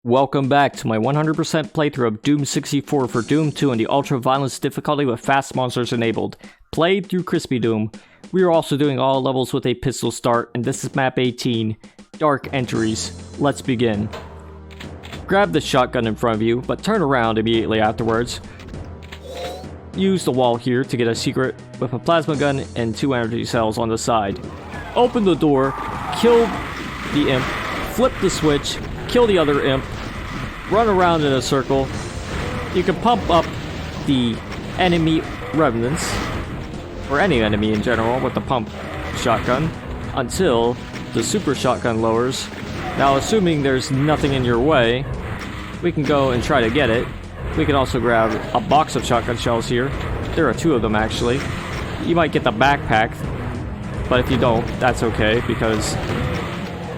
Welcome back to my 100% playthrough of Doom 64 for Doom 2 in the Ultra Violence difficulty with fast monsters enabled. Played through Crispy Doom. We are also doing all levels with a pistol start, and this is map 18, Dark Entries. Let's begin. Grab the shotgun in front of you, but turn around immediately afterwards. Use the wall here to get a secret with a plasma gun and 2 energy cells on the side. Open the door, kill the imp, flip the switch, kill the other imp, run around in a circle. You can pump up the enemy revenants, or any enemy in general, with the pump shotgun, until the super shotgun lowers. Now, assuming there's nothing in your way, we can go and try to get it. We can also grab a box of shotgun shells here. There are 2 of them, actually. You might get the backpack, but if you don't, that's okay, because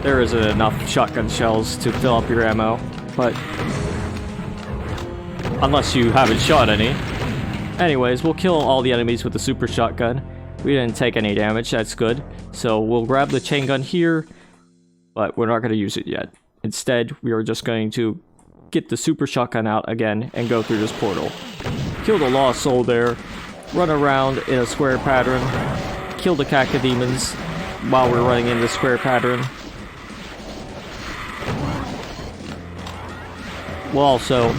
there isn't enough shotgun shells to fill up your ammo, but unless you haven't shot any. Anyways, we'll kill all the enemies with the super shotgun. We didn't take any damage, that's good. So we'll grab the chain gun here, but we're not going to use it yet. Instead, we are just going to get the super shotgun out again and go through this portal. Kill the lost soul there, run around in a square pattern, kill the cacodemons while we're running in the square pattern. We'll also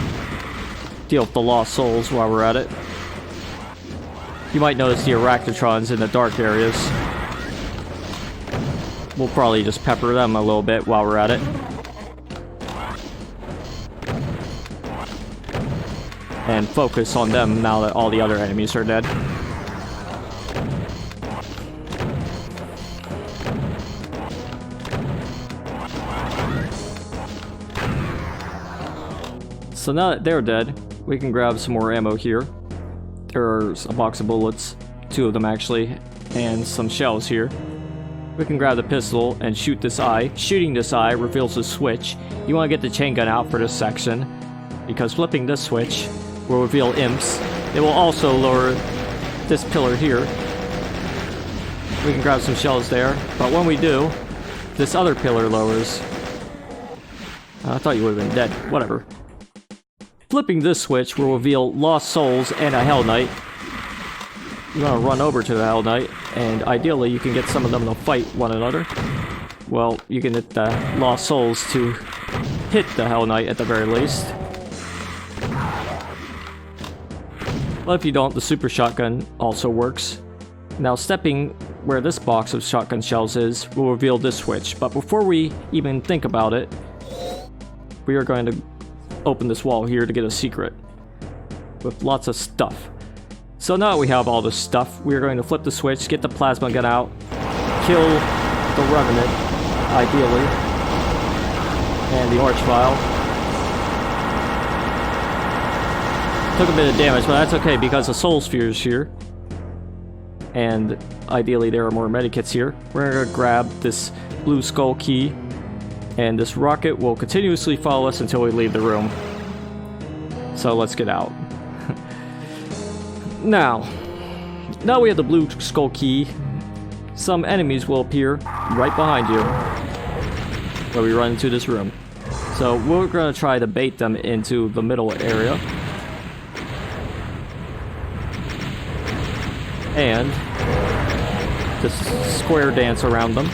deal with the lost souls while we're at it. You might notice the arachnotrons in the dark areas. We'll probably just pepper them a little bit while we're at it. And focus on them now that all the other enemies are dead. So now that they're dead, we can grab some more ammo here. There's a box of bullets, 2 of them actually, and some shells here. We can grab the pistol and shoot this eye. Shooting this eye reveals a switch. You want to get the chain gun out for this section, because flipping this switch will reveal imps. It will also lower this pillar here. We can grab some shells there, but when we do, this other pillar lowers. I thought you would have been dead. Whatever. Flipping this switch will reveal lost souls and a Hell Knight. You want to run over to the Hell Knight, and ideally you can get some of them to fight one another. Well, you can get the lost souls to hit the Hell Knight at the very least. But if you don't, the super shotgun also works. Now, stepping where this box of shotgun shells is will reveal this switch. But before we even think about it, we are going to open this wall here to get a secret with lots of stuff. So now that we have all this stuff, we are going to flip the switch, get the plasma gun out, kill the revenant, ideally, and the archvile. Took a bit of damage, but that's okay because the soul sphere is here, and ideally there are more medikits here. We're going to grab this blue skull key, and this rocket will continuously follow us until we leave the room. So let's get out. Now we have the blue skull key, some enemies will appear right behind you when we run into this room. So we're going to try to bait them into the middle area. And just square dance around them.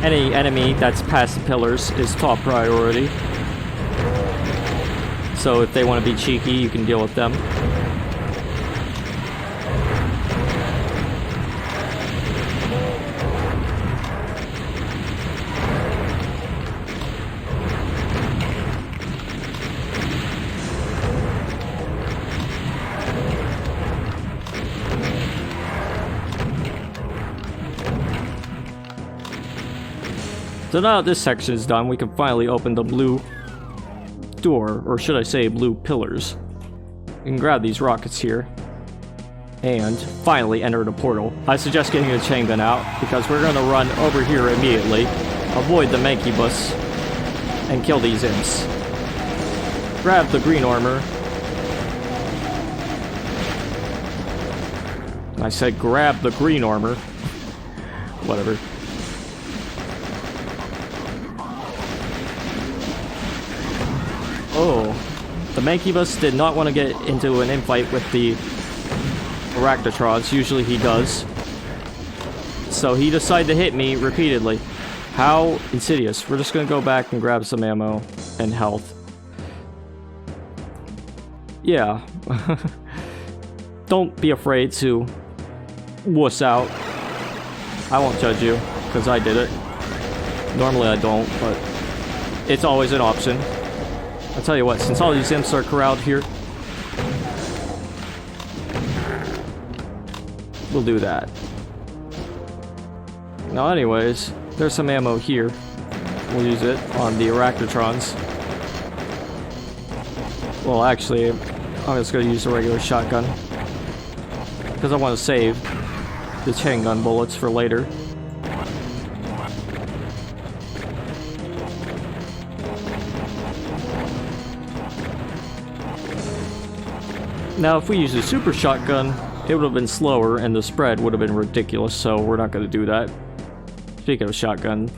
Any enemy that's past the pillars is top priority. So if they want to be cheeky, you can deal with them. So now that this section is done, we can finally open the blue door, or should I say blue pillars. We can grab these rockets here, and finally enter the portal. I suggest getting the chain gun out, because we're going to run over here immediately, avoid the mankybus, and kill these imps. Grab the green armor, I said grab the green armor. whatever. Oh, the Mankibus did not want to get into an infight with the Arachnotrons. Usually he does. So he decided to hit me repeatedly. How insidious. We're just going to go back and grab some ammo and health. Yeah. Don't be afraid to wuss out. I won't judge you, because I did it. Normally I don't, but it's always an option. I'll tell you what, since all these imps are corralled here, we'll do that. Now anyways, there's some ammo here. We'll use it on the Arachnotrons. Well, actually, I'm just going to use a regular shotgun, because I want to save the chain gun bullets for later. Now, if we use a super shotgun, it would have been slower and the spread would have been ridiculous, so we're not going to do that. Speaking of shotgun,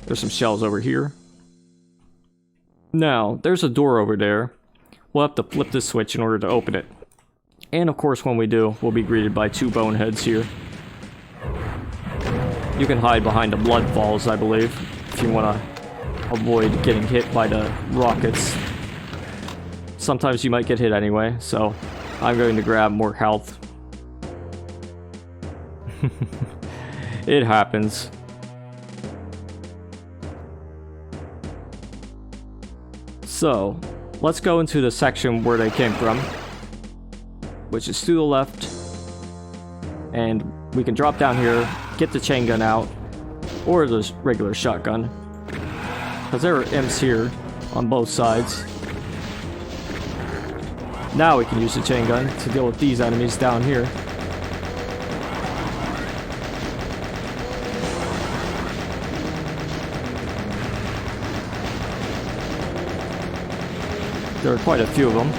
there's some shells over here. Now, there's a door over there. We'll have to flip this switch in order to open it. And of course, when we do, we'll be greeted by two boneheads here. You can hide behind the blood falls, I believe, if you want to avoid getting hit by the rockets. Sometimes you might get hit anyway, so I'm going to grab more health. It happens. So, let's go into the section where they came from, which is to the left, and we can drop down here, get the chain gun out, or the regular shotgun, because there are imps here on both sides. Now we can use the chain gun to deal with these enemies down here. There are quite a few of them.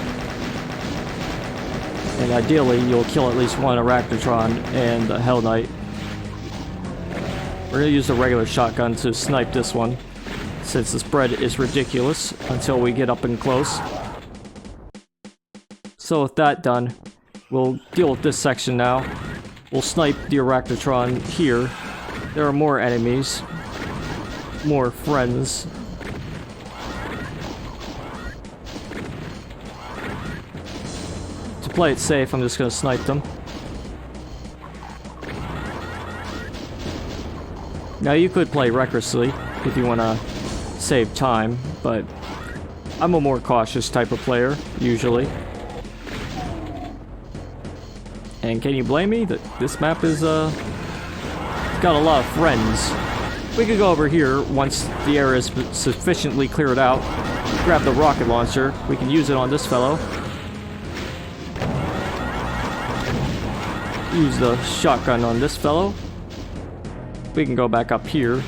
And ideally, you'll kill at least one Arachnotron and a Hell Knight. We're going to use a regular shotgun to snipe this one, since the spread is ridiculous until we get up and close. So with that done, we'll deal with this section now. We'll snipe the Arachnotron here. There are more enemies, more friends. To play it safe, I'm just going to snipe them. Now you could play recklessly if you want to save time, but I'm a more cautious type of player, usually. And can you blame me that this map is, got a lot of friends. We could go over here once the area is sufficiently cleared out. Grab the rocket launcher. We can use it on this fellow. Use the shotgun on this fellow. We can go back up here.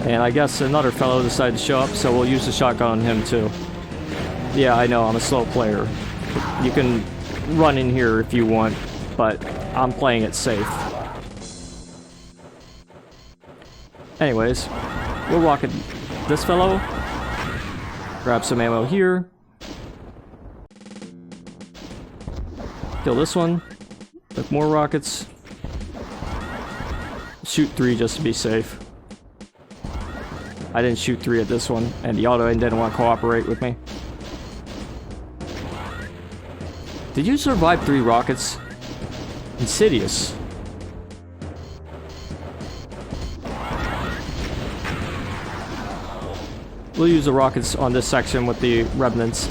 And I guess another fellow decided to show up, so we'll use the shotgun on him too. Yeah, I know, I'm a slow player. You can run in here if you want, but I'm playing it safe. Anyways, we'll rocket this fellow. Grab some ammo here. Kill this one with more rockets. Shoot 3 just to be safe. I didn't shoot 3 at this one, and the auto didn't want to cooperate with me. Did you survive 3 rockets? Insidious. We'll use the rockets on this section with the remnants,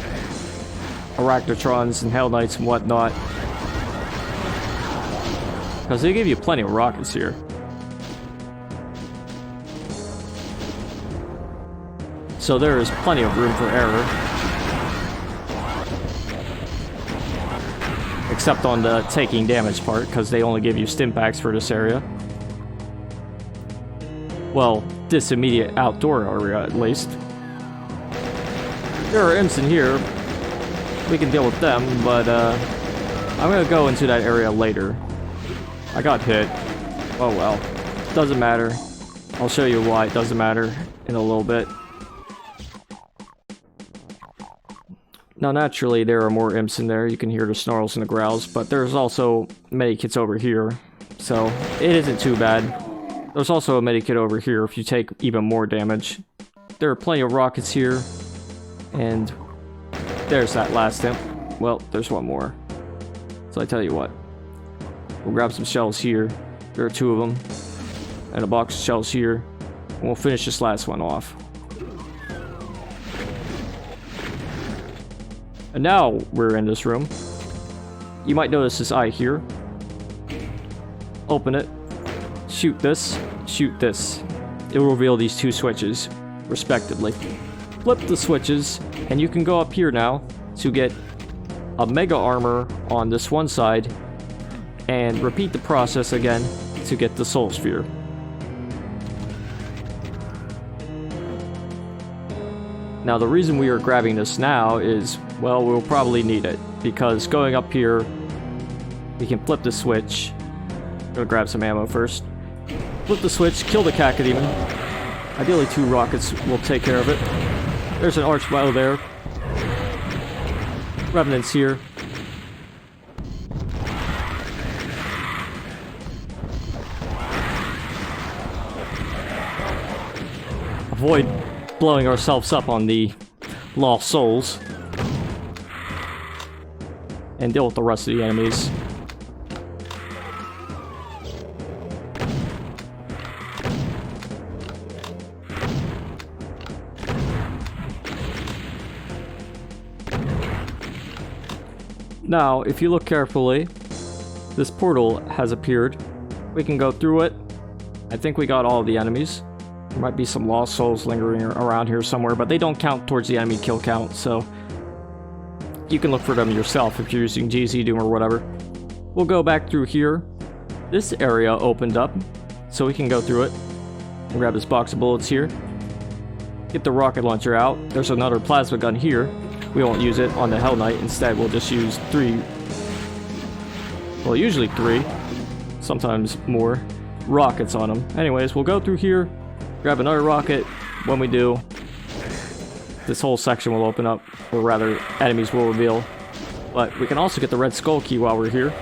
Arachnotrons and Hell Knights and whatnot, because they give you plenty of rockets here. So there is plenty of room for error. Except on the taking damage part, because they only give you stim packs for this area. Well, this immediate outdoor area, at least. There are imps in here, we can deal with them, but I'm gonna go into that area later. I got hit. Oh well. Doesn't matter. I'll show you why it doesn't matter in a little bit. Now naturally there are more imps in there, you can hear the snarls and the growls, but there's also medikits over here, so it isn't too bad. There's also a medikit over here if you take even more damage. There are plenty of rockets here, and there's that last imp. Well, there's one more. So I tell you what, we'll grab some shells here, there are 2 of them, and a box of shells here, and we'll finish this last one off. And now we're in this room. You might notice this eye here. Open it. Shoot this. Shoot this. It will reveal these 2 switches, respectively. Flip the switches, and you can go up here now to get a mega armor on this one side, and repeat the process again to get the soul sphere. Now the reason we are grabbing this now is, well, we'll probably need it, because going up here, we can flip the switch. I'm gonna grab some ammo first. Flip the switch, kill the Cacodemon. Ideally 2 rockets will take care of it. There's an Archvile there. Revenants here. Avoid blowing ourselves up on the lost souls. And deal with the rest of the enemies. Now, if you look carefully, this portal has appeared. We can go through it. I think we got all of the enemies. There might be some lost souls lingering around here somewhere, but they don't count towards the enemy kill count, so you can look for them yourself if you're using GZ Doom or whatever. We'll go back through here. This area opened up, so we can go through it. We'll grab this box of bullets here. Get the rocket launcher out. There's another plasma gun here. We won't use it on the Hell Knight. Instead, we'll just use 3. Well, usually 3. Sometimes more rockets on them. Anyways, we'll go through here. Grab another rocket. When we do, this whole section will open up, or rather, enemies will reveal. But we can also get the red skull key while we're here.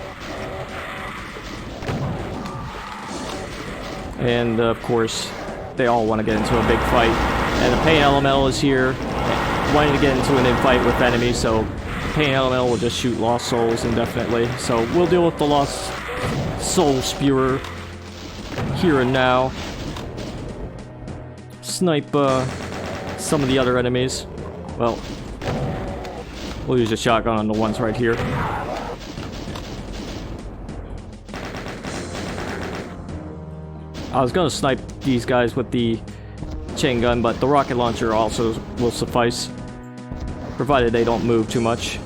And of course, they all want to get into a big fight. And the Pain Elemental is here, wanting to get into an infight with enemies, so the Pain Elemental will just shoot lost souls indefinitely. So we'll deal with the lost soul spewer here and now. Snipe some of the other enemies. Well, we'll use a shotgun on the ones right here. I was gonna snipe these guys with the chain gun, but the rocket launcher also will suffice, provided they don't move too much.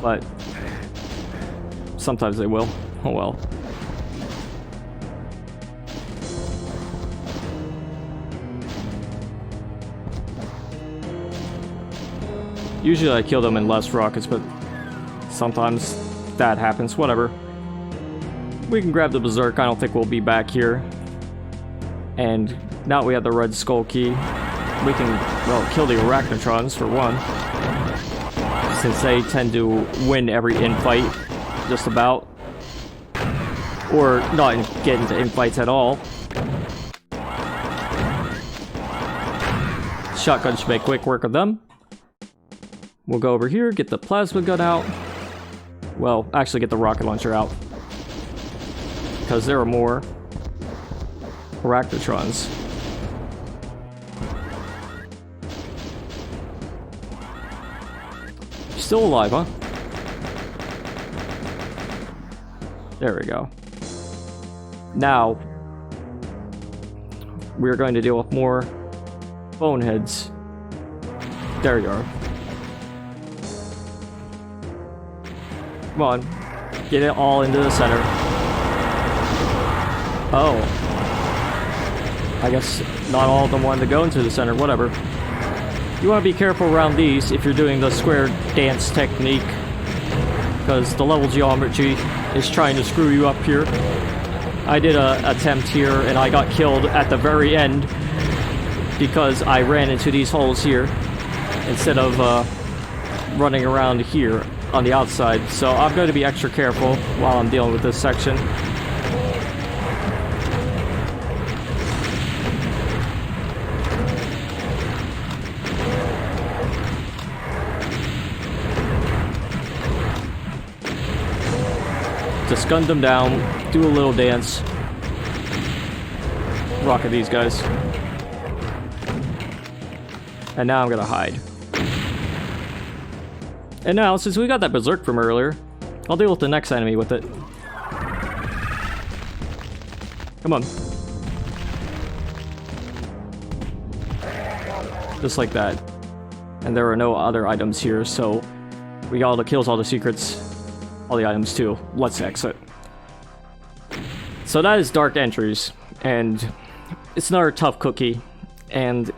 But sometimes they will. Oh well. Usually I kill them in less rockets, but sometimes that happens. Whatever. We can grab the Berserk. I don't think we'll be back here. And now we have the red skull key. We can, well, kill the Arachnotrons for one, since they tend to win every infight, just about. Or not get into infights at all. Shotgun should make quick work of them. We'll go over here, get the plasma gun out. Well, actually get the rocket launcher out, because there are more Arachnotrons. Still alive, huh? There we go. Now, we're going to deal with more boneheads. There you are. Come on. Get it all into the center. Oh. I guess not all of them wanted to go into the center. Whatever. You want to be careful around these if you're doing the square dance technique, because the level geometry is trying to screw you up here. I did an attempt here and I got killed at the very end because I ran into these holes here instead of running around here on the outside. So I'm going to be extra careful while I'm dealing with this section. Just gun them down, do a little dance. Rocket these guys. And now I'm gonna hide. And now, since we got that berserk from earlier, I'll deal with the next enemy with it. Come on. Just like that. And there are no other items here, so we got all the kills, all the secrets, all the items too. Let's exit. So that is Dark Entries, and it's another tough cookie, and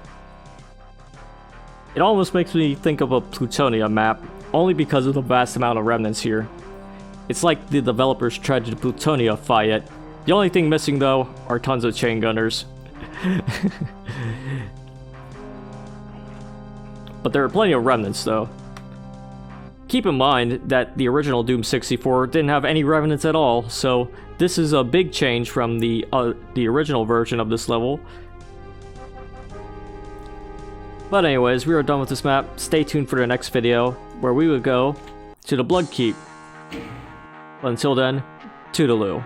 it almost makes me think of a Plutonia map, only because of the vast amount of remnants here. It's like the developers tried to Plutonia-fy it. The only thing missing though are tons of chain gunners. But there are plenty of remnants though. Keep in mind that the original Doom 64 didn't have any remnants at all, so this is a big change from the original version of this level. But anyways, we are done with this map. Stay tuned for the next video, where we would go to the Blood Keep. But until then, toodaloo.